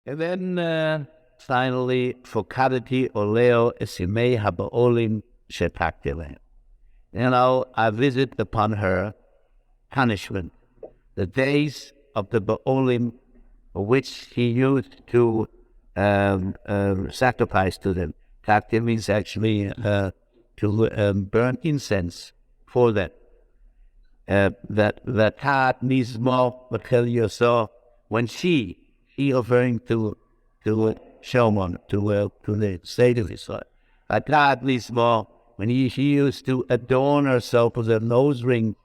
And then finally, Fokadati Oleo Esimei Habaolim Shetaktilehem. I visit upon her punishment, the days of the Baolim, which he used to sacrifice to them. Taktir means actually to burn incense for them. That heart needs more material. So when he referring to Shimon, to the state of Israel, that heart needs more. When he used to adorn herself with her nose ring,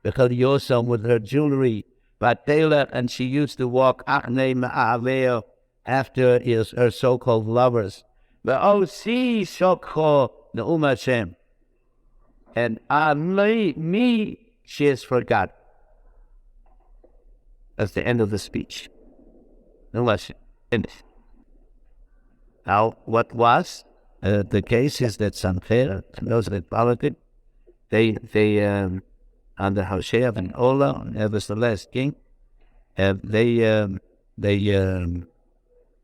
because Yosem with her jewelry, and she used to walk after her so-called lovers. But see, so-called Ne'um Hashem. And me, she has forgot. That's the end of the speech. Unless finished. Now, what was the case is that Sancher, those that followed it, they under Hoshea and Ola, was the last king, they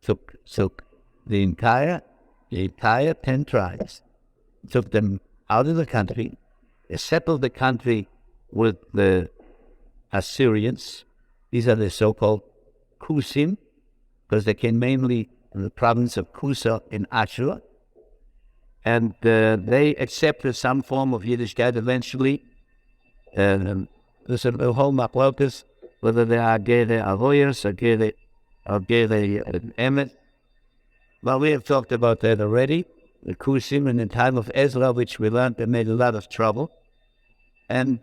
took the entire 10 tribes, took them out of the country. They settled the country with the Assyrians. These are the so-called Kusim, because they came mainly from the province of Kusa in Ashur. And they accepted some form of Yiddishkeit eventually. There's a whole machlokas, whether they are Gere Avoyers or Gere Emet. Well, we have talked about that already. The Kusim in the time of Ezra, which we learned, they made a lot of trouble. And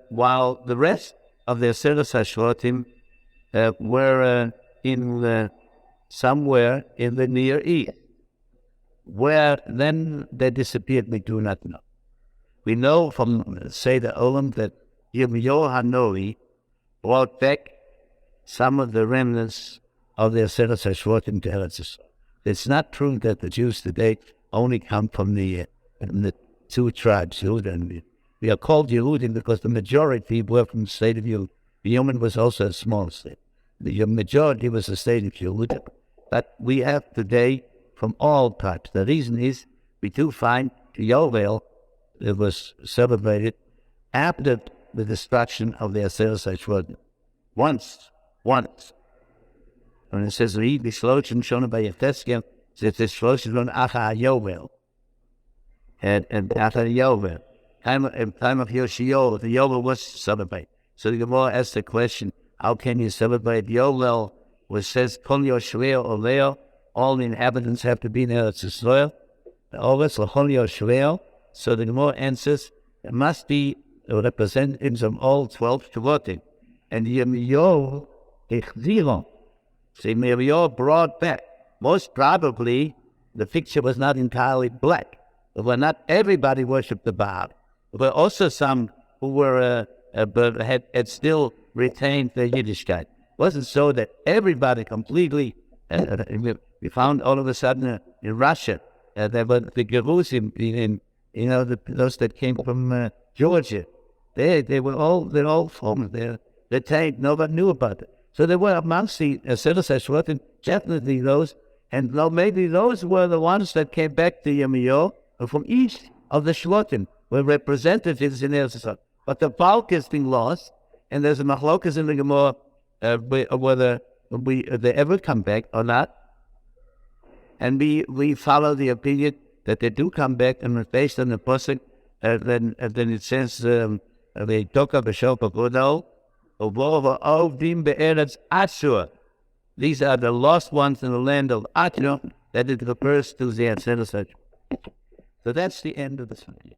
while the rest of the Aseret HaShvatim were somewhere in the Near East, where then they disappeared, we do not know. We know from Seder Olam that Yirmiyahu Hanoi brought back some of the remnants of the Aseret HaShvatim to Eretz Yisrael. It's not true that the Jews today only come from the two tribes, Yehuda and Benjamin. We are called Yehudim because the majority were from the state of Yehuda. Benjamin was also a small state. The majority was the state of Yehuda. But we have today from all tribes. The reason is we do find Yovel, it was celebrated after the destruction of the Aseret HaShvatim. Once. When it says, read the Shloshim shown by Yefeskel, it says Shloshim on Acha Yovel. And Acha Yovel. Time of Yoshio, the Yovel was celebrated. So the Gemara asks the question, how can you celebrate Yovel, which says, Kol Yoshveo Oleo, all the inhabitants have to be in Eretz Yisrael. Always L'chol Yoshveo. So the Gemara answers, it must be representatives of all 12 Shvatim. And Yirmiyahu Echziro. So Yirmiyahu brought back. Most probably, the picture was not entirely black. Not everybody worshipped the Baal. There were also some who were but had still retained their Yiddishkeit. It wasn't so that everybody completely. We found all of a sudden in Russia there were the Gerusim, those that came from Georgia. They're all formed. They're retained. Nobody knew about it. So they were amongst the Aseret HaShvatim, definitely those, and maybe those were the ones that came back to Yirmiyahu from each of the Shvatim, were representatives in Eretz Yisrael. But the bulk has been lost, and there's a machlokas in the Gemara whether they ever come back or not. And we follow the opinion that they do come back, and based on the pasuk, then it says the Toka B'Shop Agudo, Ovdim Be'eretz Ashur. These are the lost ones in the land of Ashur, that it refers to the Aseret HaShvatim. So that's the end of the story.